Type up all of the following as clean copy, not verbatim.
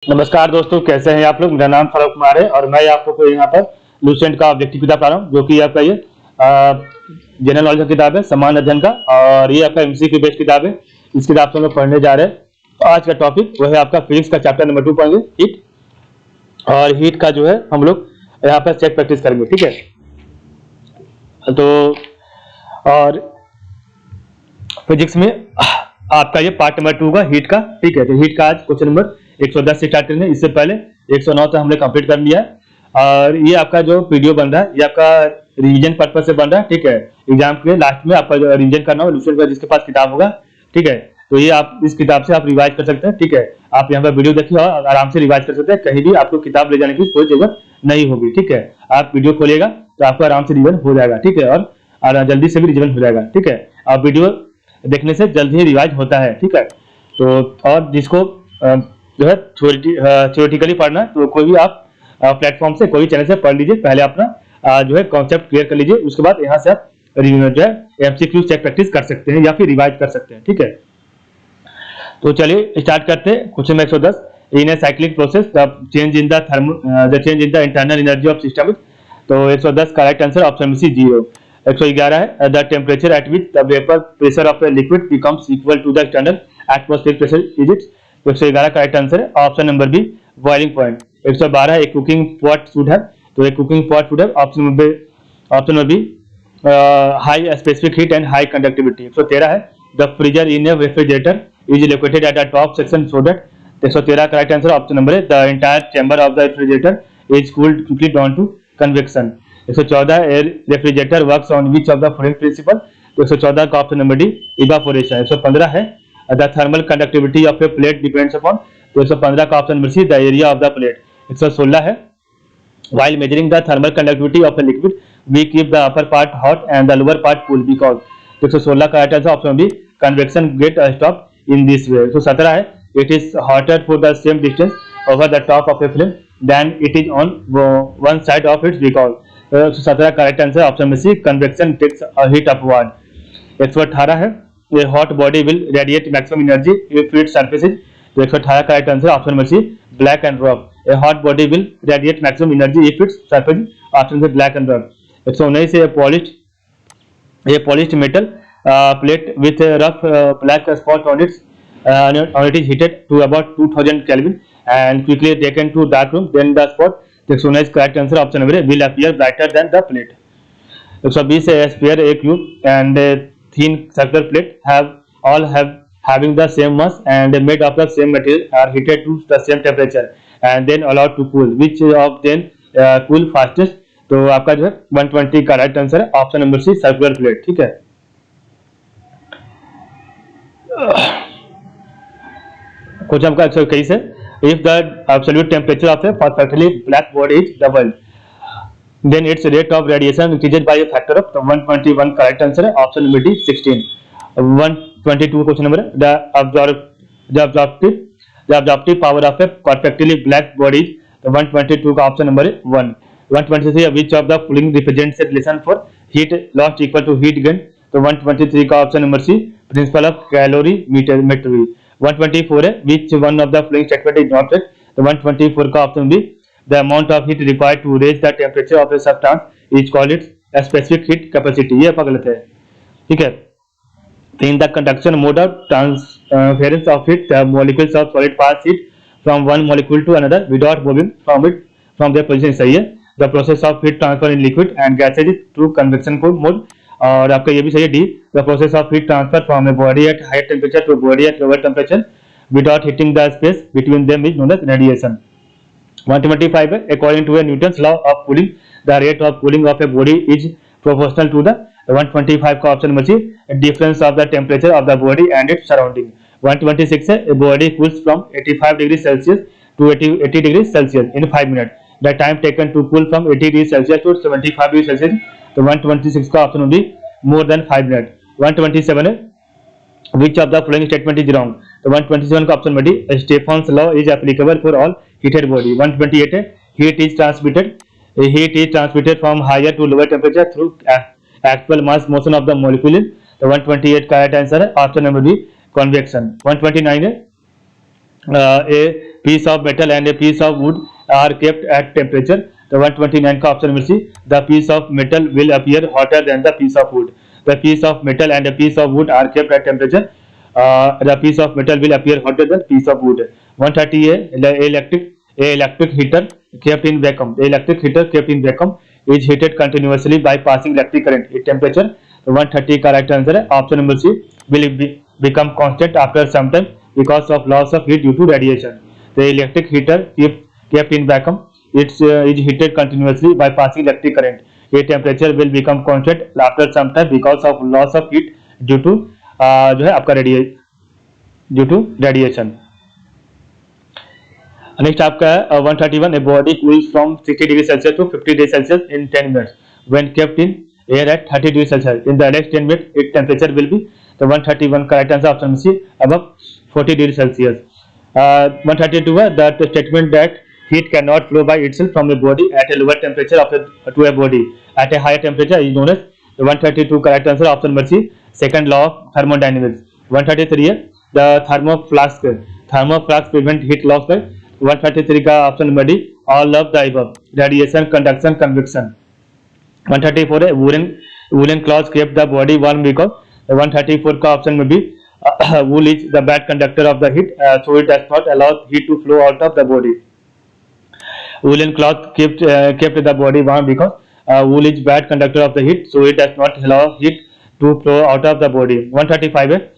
नमस्कार दोस्तों, कैसे हैं आप लोग। मेरा नाम फरूक कुमार है और मैं आपको यहाँ पर लूसेंट का ऑब्जेक्टिव किताब पढ़ा रहा हूँ, जो कि आपका ये जनरल नॉलेज का किताब है, सामान्य अध्ययन का। और ये आपका एमसीक्यू बेस्ड किताब है। इस किताब से हम लोग पढ़ने जा रहे हैं। तो आज का टॉपिक वो है आपका फिजिक्स का चैप्टर नंबर 2 पढ़ेंगे, हीट। और हीट का जो है हम लोग यहाँ पर चेक प्रैक्टिस करेंगे, ठीक है। तो और फिजिक्स में आपका ये पार्ट नंबर 2 का हीट का, ठीक है। तो हीट का आज क्वेश्चन नंबर 110 से स्टार्ट करेंगे। इससे पहले 109 तक हमने कंप्लीट कर लिया है। और ये आपका जो वीडियो बन रहा है ये आपका रिवीजन पर्पज से बन रहा है, ठीक है। एग्जाम के लास्ट में आपका रिवीजन करना हो, लूसेंट का जिसके पास किताब होगा, ठीक है। तो ये आप इस किताब से आप रिवाइज कर सकते हैं, ठीक है। आप यहाँ पर वीडियो देखिए और आराम से रिवाइज कर सकते हैं। कहीं भी आपको किताब ले जाने की कोई जरूरत नहीं होगी, ठीक है। आप वीडियो खोलिएगा तो आपको आराम से रिवीजन हो जाएगा, ठीक है। और जल्दी से भी रिवीजन हो जाएगा, ठीक है। आप वीडियो देखने से जल्द ही रिवाइज होता है, ठीक है। तो और जिसको जो है थ्योरेटिकली पढ़ना है तो कोई भी आप प्लेटफॉर्म से, कोई चैनल से पढ़ लीजिए। पहले अपना जो है कॉन्सेप्ट क्लियर कर लीजिए, उसके बाद यहाँ से आप जो है एमसीक्यू चेक प्रैक्टिस कर सकते हैं या फिर रिवाइज कर सकते हैं, ठीक है। तो चलिए स्टार्ट करते हैं। Question number 110, in a cyclic process the change in the internal energy of system. तो 110 का राइट आंसर ऑप्शन सी 0। 111 है the temperature at which the vapour pressure of a liquid becomes equal to the external atmospheric pressure is it. 111 का right answer है option number B, boiling point. 112 है cooking pot should have. तो एक cooking pot should have option number B, high specific heat and high conductivity. 113 है the freezer in a refrigerator is located at the top section so that. 113 का right answer option number है the entire chamber of the refrigerator is cooled quickly down to convection. 114 refrigerator works on which of the following principle. तो 114 का option number D, evaporation. 115 है the thermal conductivity of a plate depends upon. तो 115 का option number C, the area of the plate. 116 है while measuring the thermal conductivity of a liquid we keep the upper part hot and the lower part cool because। तो 116 का right answer option B, convection get stopped in this way। 117 है it is hotter for the same distance over the top of a flame than it is on one side of its because। 117 का right answer option number C, convection takes a heat upward। 118 है a hot body will radiate maximum energy if its surface is। तो 118 का right answer option number C, black and rock. A hot body will radiate maximum energy if its surface option is black and rough। 119 है a polished metal plate with a rough black spot on it is heated to about 2000 Kelvin and quickly taken to dark room, then the spot। 119 correct answer option number will appear brighter than the plate। 120 है a sphere, a cube and a thin circular plate having the same mass and made of the same material are heated to the same temperature and then allowed to cool, which of them cool fastest। तो आपका जो है 120 का right answer है option number C, circular plate, ठीक है। कुछ आपका 121 है if the absolute temperature of a perfectly black body is double then its rate of radiation increases by a factor of। तो 121 का राइट आंसर है option number D, 16। 122 question number है the absorptive power of a perfectly black body। तो 122 का option number है 1। 123 which of the following represents a relation for heat lost equal to heat gain। तो 123 का option number C, principle of calorimetry. 124 है which one of the following statement is not correct। तो 124 का option B, the amount of heat required to raise the temperature of a substance is called its specific heat capacity। ये गलत है, ठीक है। In the conduction mode of transference of heat, the molecules of solid pass heat from one molecule to another without moving from their position। सही है। The process of heat transfer in liquid and gases through convection mode। और आपका ये भी सही है D, the process of heat transfer from a body at higher temperature to a body at lower temperature without hitting the space between them is known as radiation। 125 है according to a Newton's law of cooling the rate of cooling of a body is proportional to the। 125 का option number C, difference of the temperature of the body and its surrounding. 126 है a body cools from 85 degrees Celsius to 80 degrees Celsius in 5 minutes। the time taken to cool from 80 degrees Celsius to 75 degrees Celsius। तो 126 का option number B, more than 5 minutes। 127 है which of the following statement is wrong। तो 127 का option number D, Stephen's law is applicable for all heated body। 128 है heat is transmitted from higher to lower temperature through actual mass motion of the molecule। तो 128 का right answer है option number B, convection। 129 है a piece of metal and a piece of wood are kept at temperature. तो 129 का option number C, the piece of metal will appear hotter than the piece of wood. The piece of metal and a piece of wood are kept at temperature. The piece of metal will appear hotter than piece of wood. 130 है electric heater kept in vacuum. The electric heater kept in vacuum is heated continuously by passing electric current at temperature. तो 130 का right answer है option number C, will become constant after some time because of loss of heat due to radiation. The electric heater kept in vacuum is heated continuously by passing electric current. A temperature will become constant after some time because of loss of heat due to जो है आपका due to radiation. Next आपका है 131, a body cools from 60 degree Celsius to 50 degree Celsius in 10 minutes when kept in air at 30 degree Celsius. In the next 10 minutes, its temperature will be, the 131 correct answer option C, above 40 degree Celsius. 132 है that statement that heat cannot flow by itself from a body at a lower temperature to a body at a higher temperature is known as. The 132 correct answer option number C, second law of thermodynamics. 133 है the thermoflask prevent heat loss by. 133 का option number D, all of the above, radiation, conduction, convection. 134 है woolen cloth kept the body warm because. 134 का option में भी wool is the bad conductor of the heat, so it does not allow heat to flow out of the body. Woolen cloth kept the body warm because wool is bad conductor of the heat, so it does not allow heat to flow out of the body. 135 है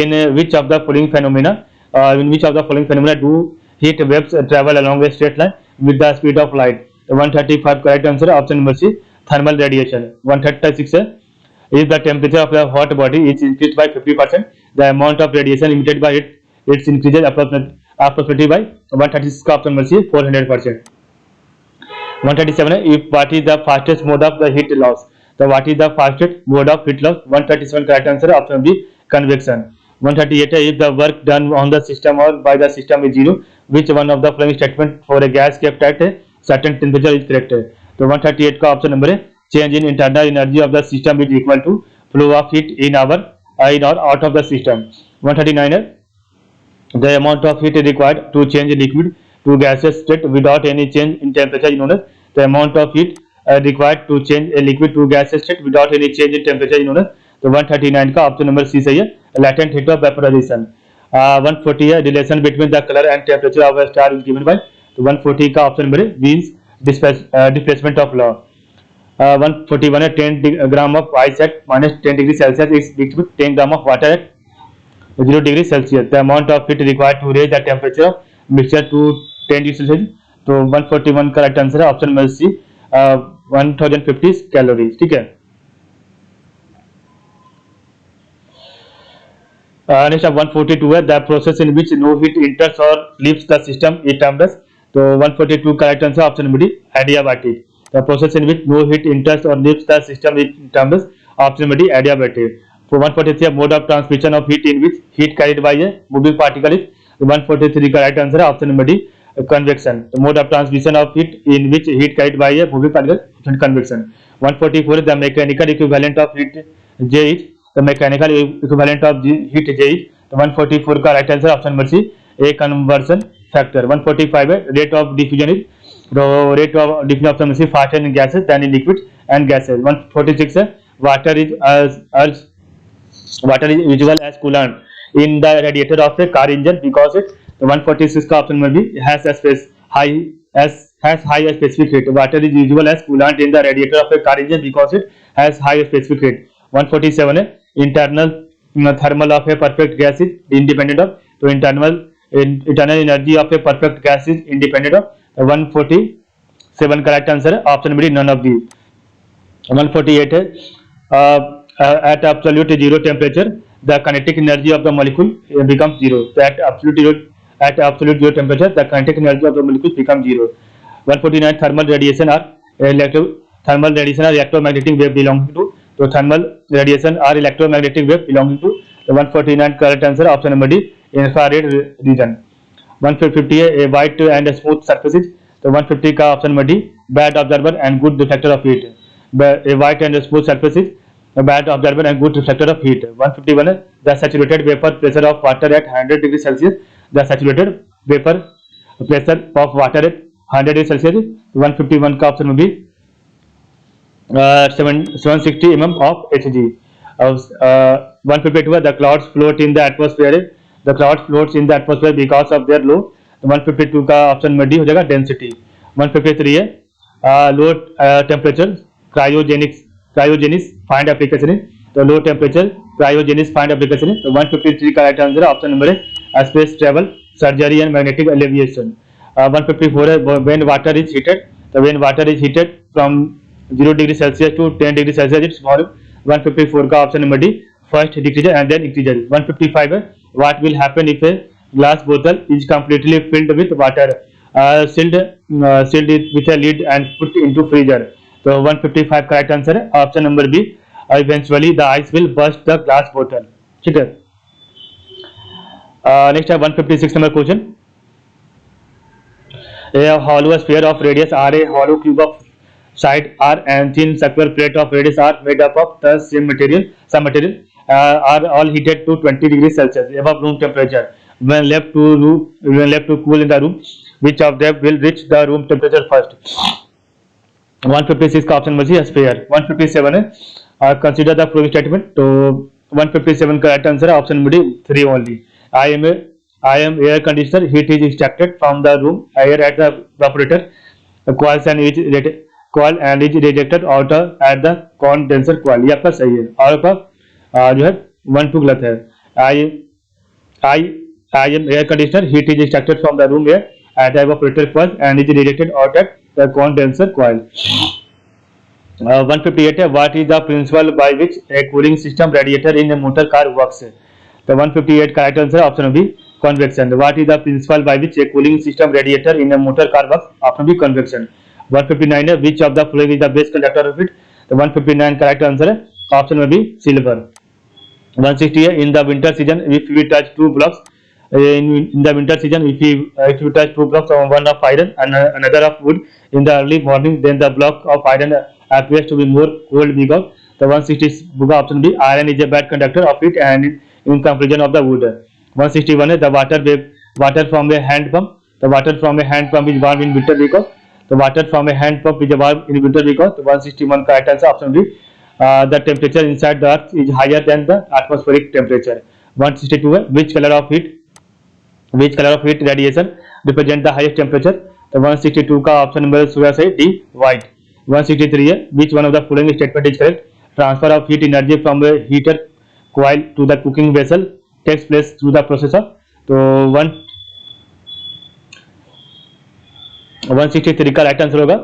in which of the following phenomena do heat waves travel along a straight line with the speed of light. 135 correct answer option number C, thermal radiation. 136 है if the temperature of the hot body is increased by 50%, the amount of radiation emitted by it increases approximately by. 136 का option number C, 400%. 137 है if what is the fastest mode of the heat loss. So what is the fastest mode of heat loss? 137 correct answer option B, convection. 138 है if the work done on the system or by the system is zero, which one of the following statement for a gas kept at a certain temperature is correct है. तो 138 का option number है change in internal energy of the system is equal to flow of heat in or out of the system. 139 है the amount of heat required to change liquid to gaseous state without any change in temperature is known as. The amount of heat required to change a liquid to gaseous state without any change in temperature is known as. तो 139 का option number C सही है, latent heat of vaporization. 140 है relation between the colour and temperature of a star is given by. तो 140 का option number means displacement of law. 141 है 10 gram of ice at -10 degree Celsius is mixed with 10 gram of water at 0 degree Celsius. The amount of heat required to raise the temperature of mixture to 10 degree Celsius. तो 141 का right answer है option number सी, 1050 calories. ठीक है. Next 142 है the process in which no heat enters और leaves the system is termed as. तो 142 का right answer option number D, adiabatic. The process in which no heat enters और leaves the system is termed as, option number D, adiabatic. So 143 mode of transmission of heat in which heat carried by a moving particle is. 143 का right answer है option number D, convection. The mode of transmission of heat in which heat carried by a moving particle, convection. 144 the mechanical equivalent of heat J is. The mechanical equivalent of heat J is. The 144 का right answer option number C, a conversion factor. 145 है rate of diffusion is. The rate of diffusion option number C, faster in gases than in liquids and gases. 146 है water is usual as coolant in the radiator of a car engine because it. तो 146 का option में भी has high specific heat. Water is usual as coolant in the radiator of a car engine because it has high specific heat. 147 है internal thermal of a perfect gas is independent of. तो internal energy of a perfect gas is independent of. 147 correct answer है option number D, none of these. 148 है at absolute zero temperature the kinetic energy of the molecule becomes zero. So at absolute zero temperature the kinetic energy of the molecules becomes zero. 149 thermal radiation are electromagnetic wave belonging to. So thermal radiation are electromagnetic wave belonging to. The 149 correct answer option number D, infrared region. 150 है a white and a smooth surfaces. तो 150 का option number D, bad observer and good reflector of heat. A white and a smooth surfaces, a bad observer and good reflector of heat. 151 है the saturated vapor pressure of water at 100 degree Celsius. The saturated vapor pressure of water eight 100 degree Celsius, 151 का option में भी 760 mm of Hg. 152 the clouds float in the atmosphere, the clouds floats in the atmosphere because of their low. 152 का option में D हो जाएगा density. 153 है low temperature cryogenics find application है, तो low temperature cryogenics find application है. तो 153 का राइट आंसर है ऑप्शन नंबर है space travel surgery and magnetic elevation. 154 है व्हेन वाटर इज हीटेड, तो when water is heated from 0 degree Celsius to 10 degree Celsius it's form. 154 का option number D first decreases and then increases. 155 है what will happen if A glass bottle is completely filled with water, sealed it with a lid and put into freezer. तो 155 correct answer है option number B eventually the ice will burst the glass bottle. ठीक है. Next है 156 number question. A hollow sphere of radius r, a hollow cube of side r and thin circular plate of radius r made up of the some material are all heated to 20 degrees Celsius above room temperature. When left to cool in the room, which of them will reach the room temperature first? 156 का option number सी sphere. 157 है consider the following statement. तो 157 का right answer है option number D 3 only. I am air conditioner, heat is extracted from the room air at the evaporator, coils and is rejected out at the condenser coil. ये आपका सही है और आपका जो है 1-2 गलत है. I am air conditioner, heat is extracted from the room air at the evaporator coil and is rejected out at the condenser coil. 158 है what is the principle by which a cooling system radiator in a motor car works? तो 158 का right answer option B convection. What is the principle by which a cooling system radiator in a motor car works? Option B convection. 159 है which of the following is the best conductor of it? तो 159 का right answer है option में भी silver. 160 है in the winter season if we touch two blocks in the winter season if you touch two blocks of one of iron and another of wood in the early morning then the block of iron appears to be more cold because the 160 का option B iron is a bad conductor of it and in comparison of the wood. 161 है the water from a hand pump. The water from a hand pump is warm in winter because the water from a hand pump is warm in winter because. तो 161 का right answer option B the temperature inside the earth is higher than the atmospheric temperature. 162 है which color of heat radiation represent the highest temperature. तो 162 का option number सूर्य से D white. 163 है which one of the following statement is correct? Transfer of heat energy from a heater coil to the cooking vessel takes place through the processor. तो 163 का right answer होगा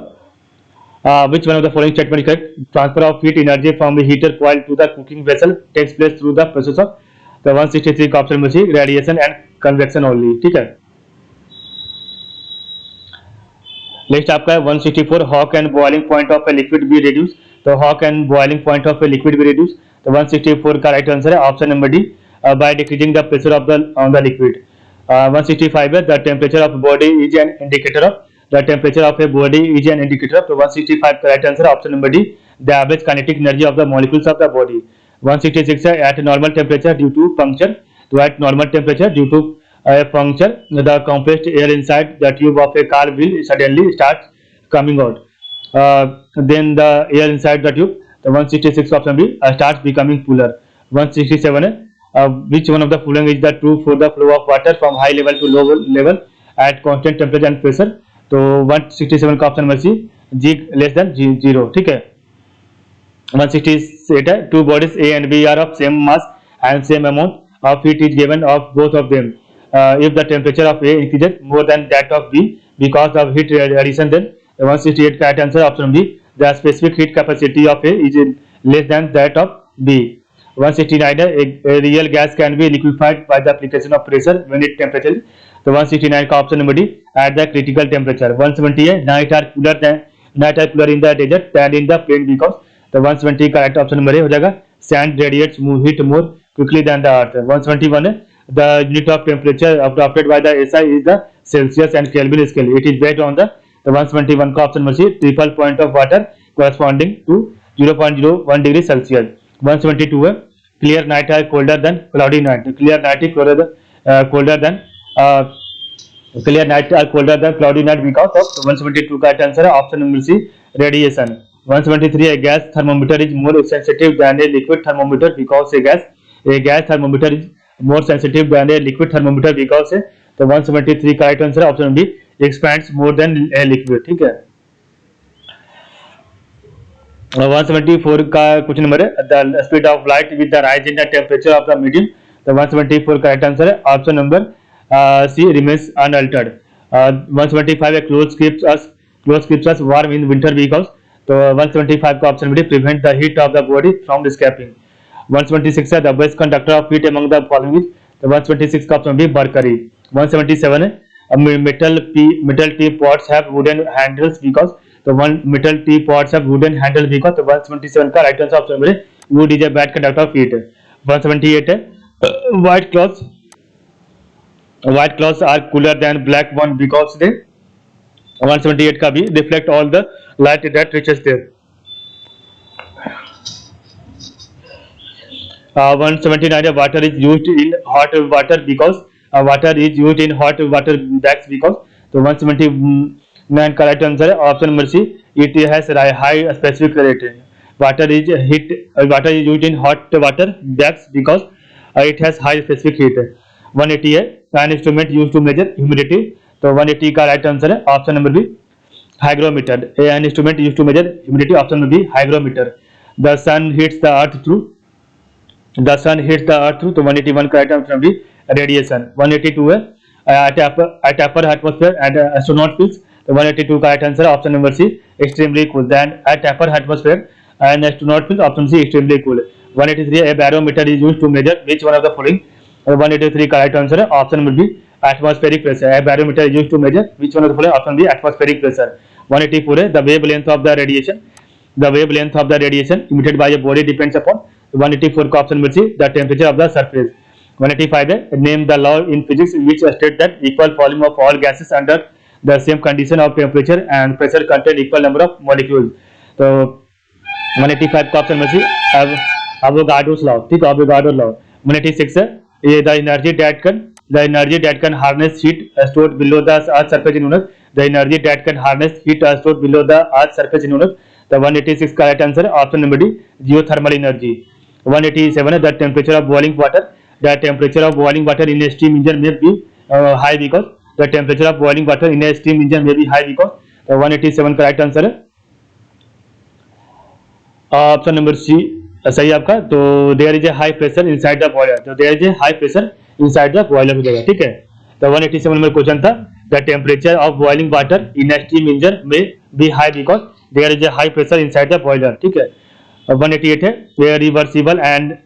which one of the following statement is correct? Transfer of heat energy from the heater coil to the cooking vessel takes place through the processor. तो 163 का option में C radiation and convection only. ठीक है. Next आपका है 164 how can and boiling point of a liquid be reduce. तो how can and boiling point of a liquid be reduce. तो 164 का राइट आंसर है option number D by decreasing the pressure of the liquid. 165 है the temperature of body is an indicator of the temperature of a body is an indicator of. तो 165 का right answer option number D the average kinetic energy of the molecules of the body. 166 है at normal temperature due to puncture. तो at normal temperature due to a puncture the compressed air inside the tube of a car will suddenly start coming out. Then the air inside the tube. The 166 option B starts becoming cooler. 167 है which one of the following is the true for the flow of water from high level to low level at constant temperature and pressure. तो 167 का option number C G less than 0. ठीक है. 168 है two bodies A and B are of same mass and same amount of heat is given of both of them. If the temperature of A increases more than that of B because of heat addition then 168 का right answer option B the specific heat capacity of A is less than that of B. 169 है a real gas can be liquefied by the application of pressure when its temperature. तो 169 का option number D at the critical temperature. 170 है night are cooler in the desert than in the plain because. तो 170 का right option number A हो जाएगा sand radiates heat more quickly than the earth. 171 है the unit of temperature adopted by the SI is the Celsius and Kelvin scale. It is based on the 171 का option number C triple point of water corresponding to 0.01 degree Celsius. 172 है clear night are colder than cloudy night. Clear night is colder than clear night are colder than cloudy night because of 172 का right answer है option number C radiation. 173 a gas thermometer is more sensitive than a liquid thermometer because a gas thermometer is more sensitive than a liquid thermometer because तो 173 का right answer है option B expands more than a liquid. ठीक है. 174 का question number है the speed of light with the rise in the temperature of the medium. तो 174 का right answer है option number C remains unaltered. 175 clothes keeps us warm in winter because तो 175 का option B prevent the heat of the body from escaping. 126 है the best conductor of heat among the following is तो 126 का option B mercury. 177 है metal tea pots have wooden handles because तो one metal tea pots have wooden handle because तो 177 का right answer option number wood is a bad conductor of heat. 178 है white clothes are cooler than black one because they 178 का भी reflect all the light that reaches there. 179 है water is used in hot water because water is used in hot water bags because तो 179 का right answer है option number C it has high specific rate. Water is used in hot water bags because it has high specific heat. 180 है an instrument used to measure humidity तो 180 का right answer है option number B hygrometer. An instrument used to measure humidity option number B hygrometer. The sun hits the earth through तो 181 का right answer B radiation. 182 है at upper atmosphere and astronaut feels तो 182 का right answer option number C extremely cool. Then at upper atmosphere and astronaut feels option C extremely cool. 183 a barometer is used to measure which one of the following 183 का right answer है option number B atmospheric pressure. a barometer is used to measure which one of the following option B atmospheric pressure. 184 है the wavelength of the radiation emitted by a body depends upon 184 का option number C the temperature of the surface. 185 है name the law in physics which states that equal volume of all gases under the same condition of temperature and pressure contain equal number of molecules. तो 185 का option number सी Avogadro's law. ठीक है Avogadro's law. 186 है ये the energy that can harness heat stored below the earth surface in unit. The energy that can harness heat stored below the earth surface in unit. तो 186 का right answer option number D geothermal energy. 187 है the temperature of boiling water. The temperature of boiling water in a steam engine may be high because the temperature of boiling water in a steam engine may be high because 187 का right answer है option number C सही आपका. तो there is a high pressure inside the boiler तो there is a high pressure inside the boiler हो जाएगा. ठीक है. तो 187 नंबर क्वेश्चन था the temperature of boiling water in a steam engine में be high because there is a high pressure inside the boiler. ठीक है. 188 है reversible and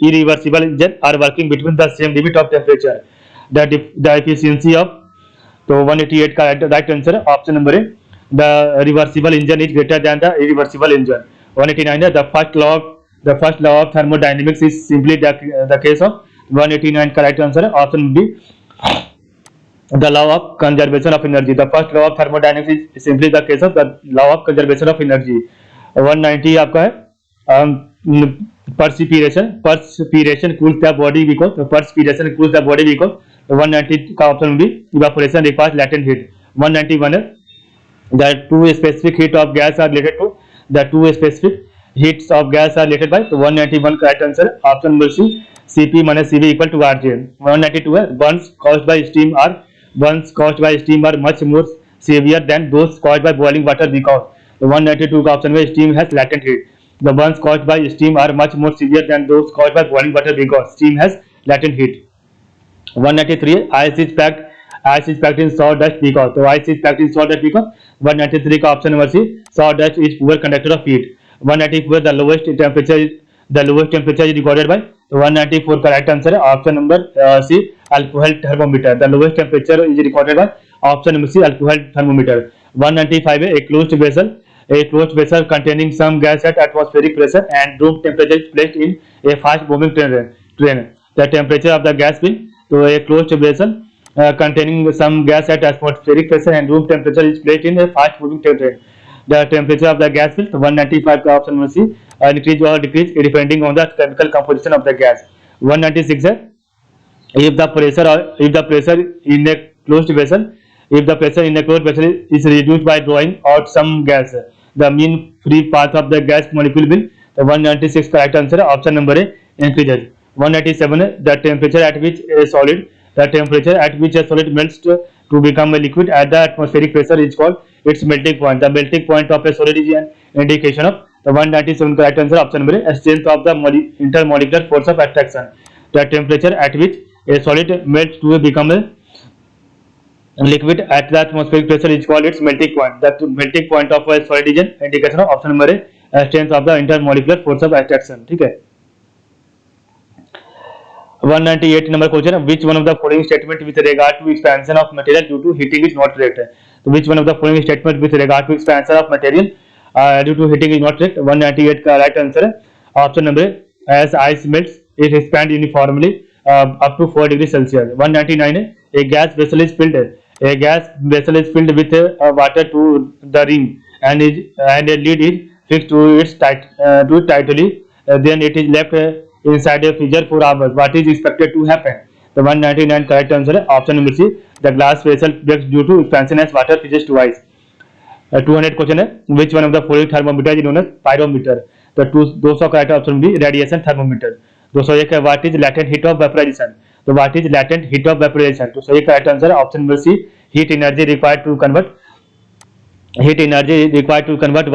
irreversible engine are working between the same limit of temperature. The efficiency of तो 188 का right answer है option number A the reversible engine is greater than the irreversible engine. 189 है the first law of thermodynamics is simply the case of 189 का right answer है option B the law of conservation of energy. The first law of thermodynamics is simply the case of the law of conservation of energy. 190 आपका है perspiration cools the body because 190 का option B evaporation requires latent heat. 191 है the two specific heat of gas are related to the two specific heats of gas are related by तो 191 का right answer option number C Cp minus Cv equal to Rj. 192 है burns caused by steam are much more severe than those caused by boiling water because 192 का option में steam has latent heat. The burns caused by steam are much more severe than those caused by boiling water because steam has latent heat. 193 ice is packed in sawdust because तो ice is packed in sawdust because 193 का option number C sawdust is poor conductor of heat. 194 the lowest temperature is recorded by तो 194 का right answer है option number C alcohol thermometer. The lowest temperature is recorded by option number C alcohol thermometer. 195 है a closed vessel containing some gas at atmospheric pressure and room temperature is placed in a fast moving train. The temperature of the gas will तो a closed vessel containing some gas at atmospheric pressure and room temperature is placed in a fast moving train. The temperature of the gas will 195 का option number C increase or decrease depending on the chemical composition of the gas. 196 है if the pressure in a closed vessel. If the pressure in a closed vessel is reduced by drawing out some gas, the mean free path of the gas molecule will. The 196 correct answer option number A increases. 197 the temperature at which a solid melts to become a liquid at the atmospheric pressure is called its melting point. The melting point of a solid is an indication of. The 197 correct answer option number A strength of the intermolecular force of attraction. The temperature at which a solid melts to become a liquid at the atmospheric pressure is called its melting point. The melting point of a solid is an indication of option number A strength of the intermolecular force of attraction. ठीक है. 198 number question. Which one of the following statement with regard to expansion of material due to heating is not correct? So which one of the following statement with regard to expansion of material due to heating is not correct? 198 का right answer है option number A. As ice melts, it expands uniformly up to 4 degrees Celsius. 199 है a gas vessel is filled with water to the rim and a lid is fixed to its tightly. Then it is left inside a freezer for hours. What is expected to happen? The 199 correct answer है option number C. The glass vessel breaks due to expansion as water freezes to ice. 200 question है which one of the following thermometer is known as pyrometer? The 200 correct option B radiation thermometer. 201 है what is latent heat of vaporization? So what is latent heat of vaporization? तो सही correct answer है option number C. Heat energy required to convert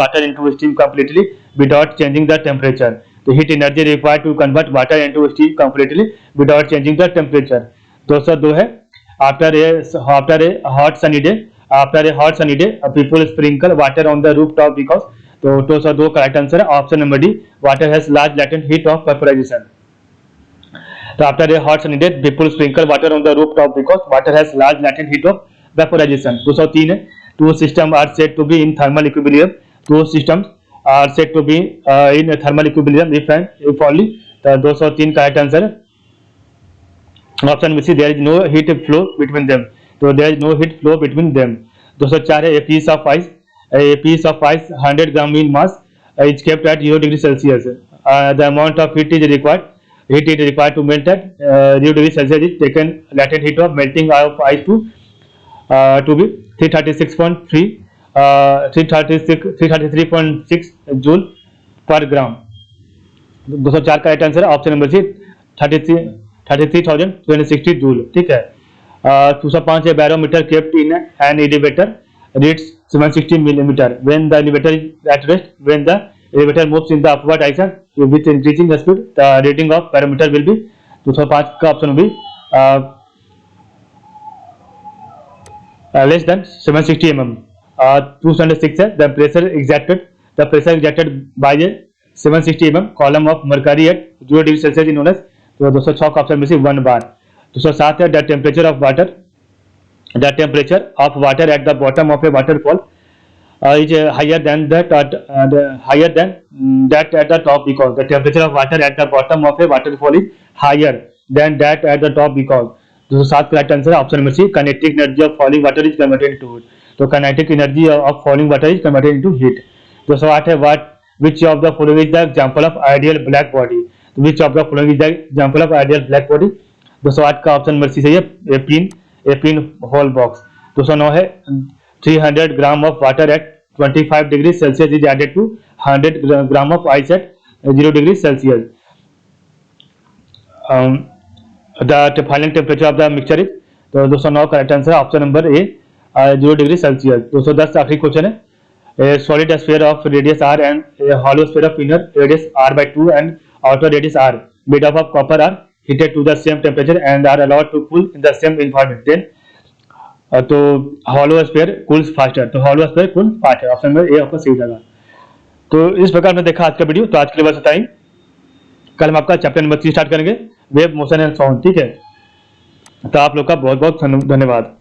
water into steam completely without changing the temperature. The heat energy required to convert water into steam completely without changing the temperature. 202 है after a hot sunny day people sprinkle water on the rooftop because. तो 202 correct answer है option number D. Water has large latent heat of vaporization. So after a hot sunny day people sprinkle water on the rooftop because water has large latent heat of vaporization. 203 है two systems are said to be in thermal equilibrium. Two systems are said to be in thermal equilibrium if only. The 203 correct answer option C. There is no heat flow between them. So there is no heat flow between them. 204 है a piece of ice 100 gram in mass is kept at 0 degree Celsius. The amount of heat is required to melt at 0 degree Celsius is taken. Latent heat of melting of ice to be 333.6 joule per gram. 204 का right answer option number C 33,260 joule. ठीक है. 205 है barometer kept in an elevator reads 760 millimeter when the elevator is at rest. When the elevator moves in the upward direction with increasing the speed, the reading of barometer will be. 205 का option भी less than 760 mm. 206 है the pressure exacted by a 760 mm column of mercury at 0 degree Celsius is known as. तो 206 का option में से 1 बार. 207 है the temperature of water at the bottom of a waterfall is higher than that at the top because. The temperature of water at the bottom of a waterfall is higher than that at the top because. 207 correct answer option number C kinetic energy of falling water is converted into heat. तो kinetic energy of falling water is converted into heat. 208 है which of the following is the example of ideal black body? Which of the following is the example of ideal black body? 208 का option number C सही है a pin hole box. 209 है 300 gram of water at 25 degrees Celsius is added to 100 gram of ice at 0 degrees Celsius. The final temperature of the mixture is. तो 209 correct answer option number A 0 degree Celsius. 210 आखिरी question है a solid sphere of radius r and a hollow sphere of inner radius r/2 and outer radius r made up of copper are heated to the same temperature and are allowed to cool in the same environment. Then तो hollow sphere cools faster. तो hollow sphere cool faster. Option number A आपका सही जाएगा. तो इस प्रकार में देखा आज का वीडियो. तो आज के लिए बस इतना ही. कल हम आपका चैप्टर नंबर 3 स्टार्ट करेंगे वेव मोशन एंड साउंड. ठीक है. तो आप लोग का बहुत बहुत धन्यवाद.